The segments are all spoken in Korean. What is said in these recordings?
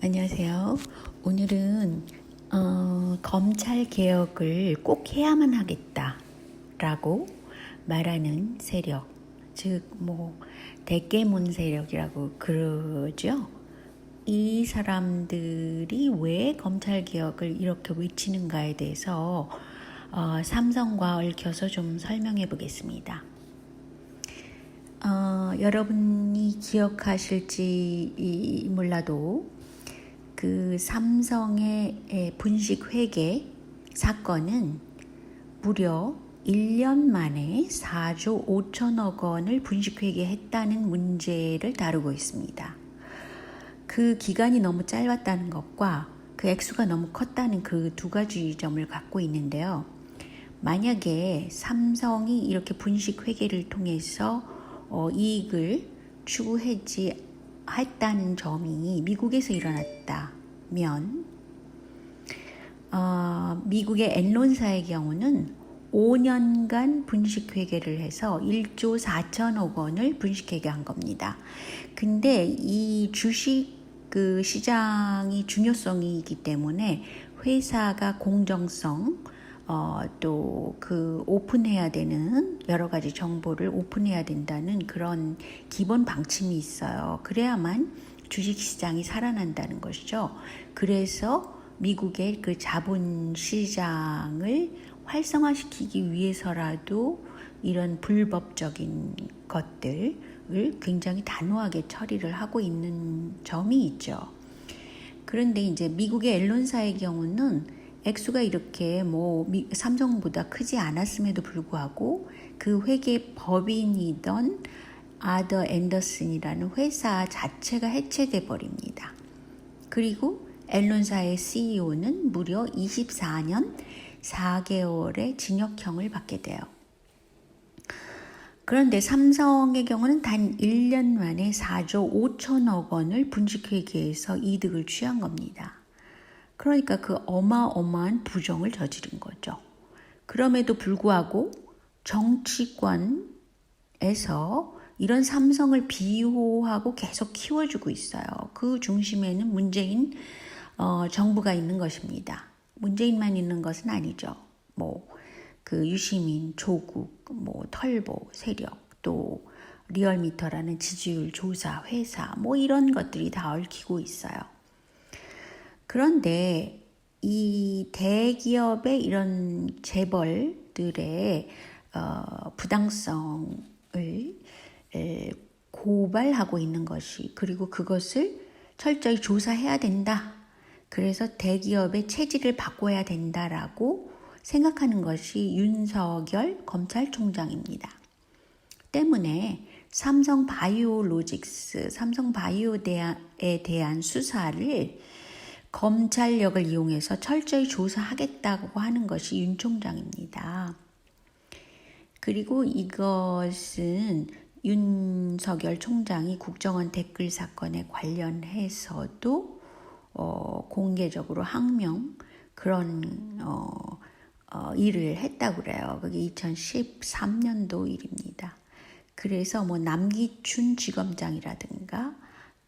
안녕하세요. 오늘은 검찰 개혁을 꼭 해야만 하겠다라고 말하는 세력, 즉 대깨문 세력이라고 그러죠. 이 사람들이 왜 검찰 개혁을 이렇게 외치는가에 대해서 삼성과 얽혀서 좀 설명해 보겠습니다. 여러분이 기억하실지 몰라도 그 삼성의 분식 회계 사건은 무려 1년 만에 4조 5천억 원을 분식 회계했다는 문제를 다루고 있습니다. 그 기간이 너무 짧았다는 것과 그 액수가 너무 컸다는 그 두 가지 점을 갖고 있는데요. 만약에 삼성이 이렇게 분식 회계를 통해서 이익을 추구했다는 점이 미국에서 일어났다면 미국의 엔론사의 경우는 5년간 분식회계를 해서 1조 4천억 원을 분식회계한 겁니다. 근데 이 주식 그 시장이 중요성이기 때문에 회사가 공정성 또 그 오픈해야 되는 여러 가지 정보를 오픈해야 된다는 그런 기본 방침이 있어요. 그래야만 주식시장이 살아난다는 것이죠. 그래서 미국의 그 자본시장을 활성화시키기 위해서라도 이런 불법적인 것들을 굉장히 단호하게 처리를 하고 있는 점이 있죠. 그런데 이제 미국의 언론사의 경우는 액수가 이렇게 삼성보다 크지 않았음에도 불구하고 그 회계 법인이던 아더 앤더슨이라는 회사 자체가 해체돼 버립니다. 그리고 앨런사의 CEO는 무려 24년 4개월의 징역형을 받게 돼요. 그런데 삼성의 경우는 단 1년 만에 4조 5천억 원을 분식회계에서 이득을 취한 겁니다. 그러니까 그 어마어마한 부정을 저지른 거죠. 그럼에도 불구하고 정치권에서 이런 삼성을 비호하고 계속 키워주고 있어요. 그 중심에는 문재인 정부가 있는 것입니다. 문재인만 있는 것은 아니죠. 그 유시민, 조국, 털보 세력, 또 리얼미터라는 지지율 조사 회사, 이런 것들이 다 얽히고 있어요. 그런데 이 대기업의 이런 재벌들의 부당성을 고발하고 있는 것이, 그리고 그것을 철저히 조사해야 된다. 그래서 대기업의 체질을 바꿔야 된다라고 생각하는 것이 윤석열 검찰총장입니다. 때문에 삼성바이오로직스, 삼성바이오에 대한 수사를 검찰력을 이용해서 철저히 조사하겠다고 하는 것이 윤 총장입니다. 그리고 이것은 윤석열 총장이 국정원 댓글 사건에 관련해서도 공개적으로 항명 그런 일을 했다고 그래요. 그게 2013년도 일입니다. 그래서 남기춘 지검장이라든가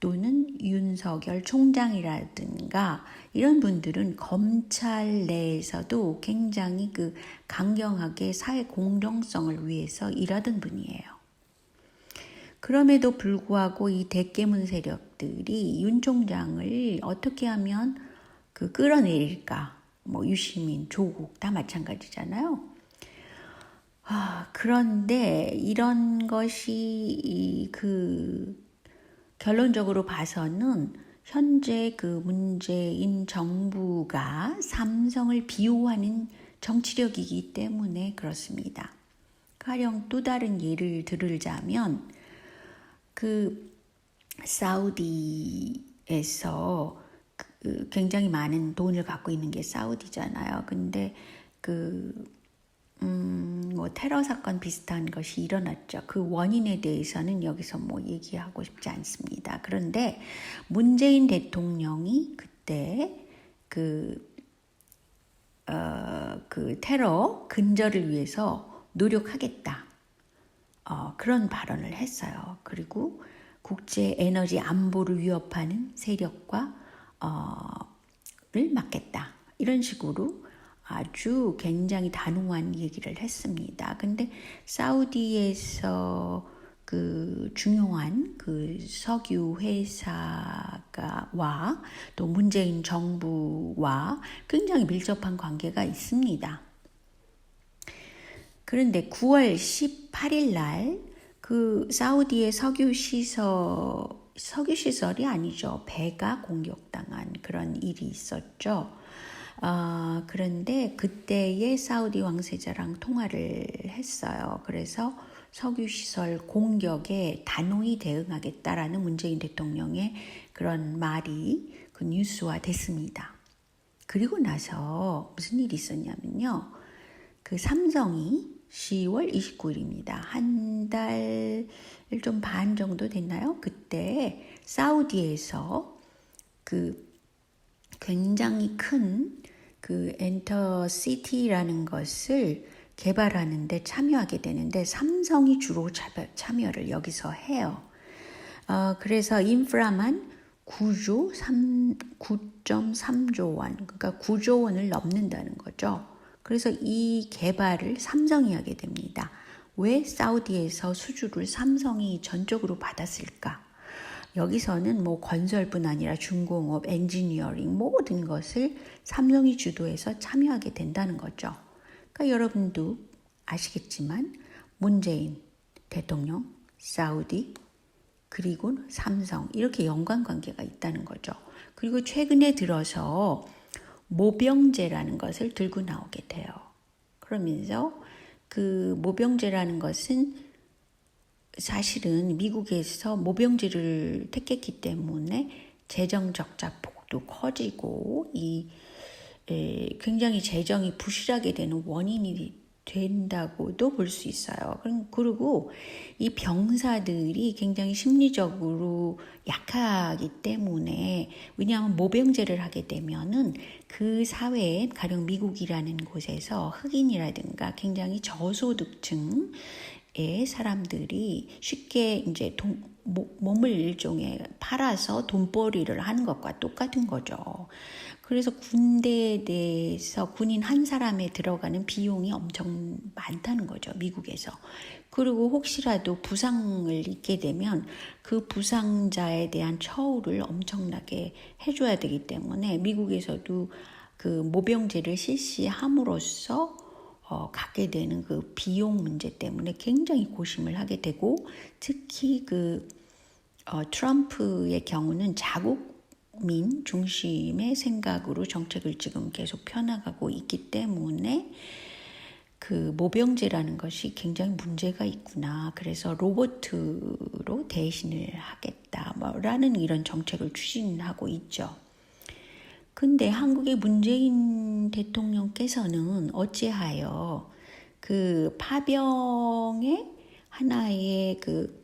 또는 윤석열 총장이라든가 이런 분들은 검찰 내에서도 굉장히 그 강경하게 사회 공정성을 위해서 일하던 분이에요. 그럼에도 불구하고 이 대깨문 세력들이 윤 총장을 어떻게 하면 끌어내릴까? 유시민, 조국 다 마찬가지잖아요. 그런데 이런 것이 결론적으로 봐서는 현재 그 문재인 정부가 삼성을 비호하는 정치력이기 때문에 그렇습니다. 가령 또 다른 예를 들자면 사우디에서 굉장히 많은 돈을 갖고 있는 게 사우디잖아요. 근데 테러 사건 비슷한 것이 일어났죠. 그 원인에 대해서는 여기서 얘기하고 싶지 않습니다. 그런데 문재인 대통령이 그때 그 테러 근절을 위해서 노력하겠다. 그런 발언을 했어요. 그리고 국제 에너지 안보를 위협하는 세력과 를 맡겠다. 이런 식으로 아주 굉장히 단호한 얘기를 했습니다. 근데 사우디에서 그 중요한 그 석유 회사와 또 문재인 정부와 굉장히 밀접한 관계가 있습니다. 그런데 9월 18일 날 그 사우디의 석유시설이 아니죠. 배가 공격당한 그런 일이 있었죠. 그런데 그때의 사우디 왕세자랑 통화를 했어요. 그래서 석유시설 공격에 단호히 대응하겠다라는 문재인 대통령의 그런 말이 그 뉴스화 됐습니다. 그리고 나서 무슨 일이 있었냐면요. 그 삼성이 10월 29일입니다. 한 달 좀 반 정도 됐나요? 그때 사우디에서 그 굉장히 큰 그 엔터시티라는 것을 개발하는데 참여하게 되는데 삼성이 주로 참여를 여기서 해요. 그래서 인프라만 9.3조 원, 그러니까 9조 원을 넘는다는 거죠. 그래서 이 개발을 삼성이 하게 됩니다. 왜 사우디에서 수주를 삼성이 전적으로 받았을까? 여기서는 뭐 건설뿐 아니라 중공업, 엔지니어링 모든 것을 삼성이 주도해서 참여하게 된다는 거죠. 그러니까 여러분도 아시겠지만 문재인 대통령, 사우디, 그리고 삼성 이렇게 연관관계가 있다는 거죠. 그리고 최근에 들어서 모병제라는 것을 들고 나오게 돼요. 그러면서 그 모병제라는 것은 사실은 미국에서 모병제를 택했기 때문에 재정 적자 폭도 커지고 굉장히 재정이 부실하게 되는 원인이 된다고도 볼 수 있어요. 그리고 이 병사들이 굉장히 심리적으로 약하기 때문에 왜냐하면 모병제를 하게 되면은 그 사회에 가령 미국이라는 곳에서 흑인이라든가 굉장히 저소득층 의 사람들이 쉽게 이제 몸을 일종의 팔아서 돈벌이를 하는 것과 똑같은 거죠. 그래서 군대에 대해서 군인 한 사람에 들어가는 비용이 엄청 많다는 거죠, 미국에서. 그리고 혹시라도 부상을 입게 되면 그 부상자에 대한 처우를 엄청나게 해줘야 되기 때문에 미국에서도 그 모병제를 실시함으로써 갖게 되는 그 비용 문제 때문에 굉장히 고심을 하게 되고 특히 그 트럼프의 경우는 자국민 중심의 생각으로 정책을 지금 계속 펴나가고 있기 때문에 그 모병제라는 것이 굉장히 문제가 있구나. 그래서 로봇으로 대신을 하겠다라는 이런 정책을 추진하고 있죠. 근데 한국의 문재인 대통령께서는 어찌하여 그 파병의 하나의 그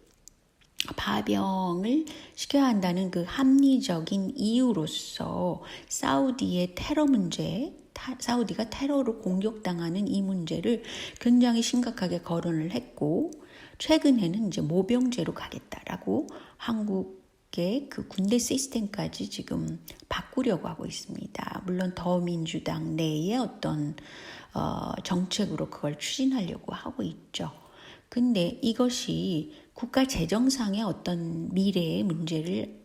파병을 시켜야 한다는 그 합리적인 이유로서 사우디의 테러 문제, 사우디가 테러로 공격당하는 이 문제를 굉장히 심각하게 거론을 했고 최근에는 이제 모병제로 가겠다라고 한국의 그 군대 시스템까지 지금 바꾸려고 하고 있습니다. 물론 더민주당 내의 어떤 정책으로 그걸 추진하려고 하고 있죠. 근데 이것이 국가 재정상의 어떤 미래의 문제를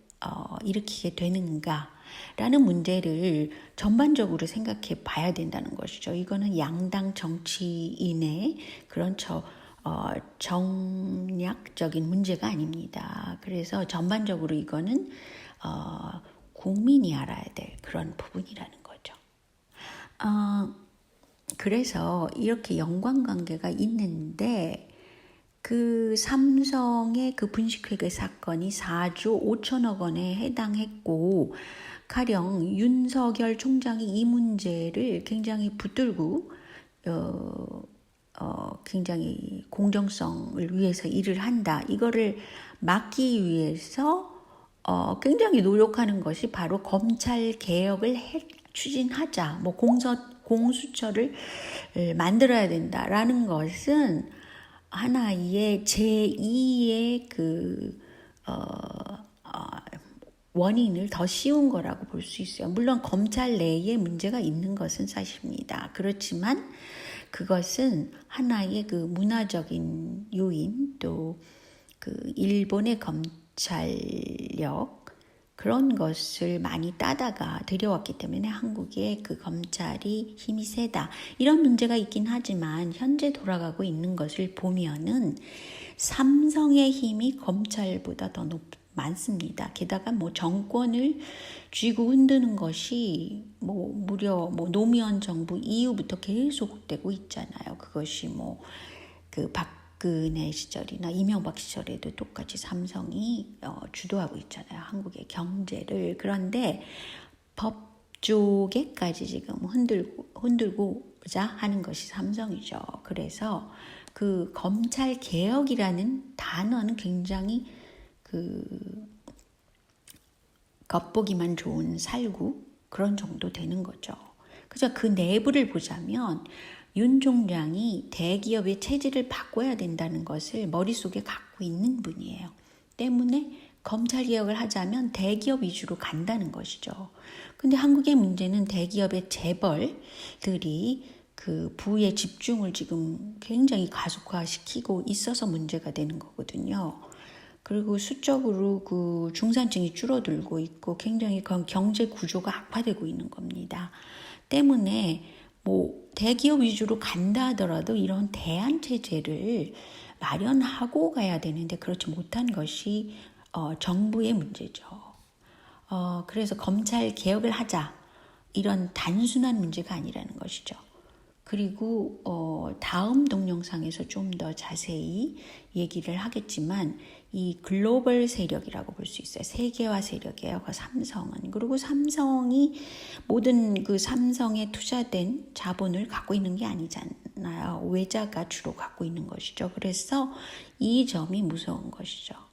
일으키게 되는가라는 문제를 전반적으로 생각해 봐야 된다는 것이죠. 이거는 양당 정치인의 그런 정략적인 문제가 아닙니다. 그래서 전반적으로 이거는 국민이 알아야 될 그런 부분이라는 거죠. 그래서 이렇게 연관관계가 있는데 그 삼성의 그 분식회계 사건이 4조 5천억 원에 해당했고 가령 윤석열 총장이 이 문제를 굉장히 붙들고 굉장히 공정성을 위해서 일을 한다. 이거를 막기 위해서 굉장히 노력하는 것이 바로 검찰 개혁을 추진하자. 뭐 공수처를 만들어야 된다라는 것은 하나의 제2의 그 원인을 더 씌운 거라고 볼 수 있어요. 물론 검찰 내에 문제가 있는 것은 사실입니다. 그렇지만 그것은 하나의 그 문화적인 요인, 또 그 일본의 검찰력, 그런 것을 많이 따다가 들여왔기 때문에 한국의 그 검찰이 힘이 세다, 이런 문제가 있긴 하지만 현재 돌아가고 있는 것을 보면은 삼성의 힘이 검찰보다 더 많습니다. 게다가 뭐 정권을 쥐고 흔드는 것이 뭐 무려 뭐 노무현 정부 이후부터 계속 되고 있잖아요. 그것이 뭐 그 박근혜 시절이나 이명박 시절에도 똑같이 삼성이 주도하고 있잖아요. 한국의 경제를. 그런데 법 쪽에까지 지금 흔들고자 하는 것이 삼성이죠. 그래서 그 검찰 개혁이라는 단어는 굉장히 그 겉보기만 좋은 살구, 그런 정도 되는 거죠. 그래서 그 내부를 보자면 윤 총장이 대기업의 체질을 바꿔야 된다는 것을 머릿속에 갖고 있는 분이에요. 때문에 검찰 개혁을 하자면 대기업 위주로 간다는 것이죠. 근데 한국의 문제는 대기업의 재벌들이 그 부의 집중을 지금 굉장히 가속화시키고 있어서 문제가 되는 거거든요. 그리고 수적으로 그 중산층이 줄어들고 있고 굉장히 경제 구조가 악화되고 있는 겁니다. 때문에 뭐 대기업 위주로 간다 하더라도 이런 대안 체제를 마련하고 가야 되는데 그렇지 못한 것이 정부의 문제죠. 그래서 검찰 개혁을 하자, 이런 단순한 문제가 아니라는 것이죠. 그리고 다음 동영상에서 좀 더 자세히 얘기를 하겠지만 이 글로벌 세력이라고 볼 수 있어요. 세계화 세력이에요. 그 삼성은. 그리고 삼성이 모든 그 삼성에 투자된 자본을 갖고 있는 게 아니잖아요. 외자가 주로 갖고 있는 것이죠. 그래서 이 점이 무서운 것이죠.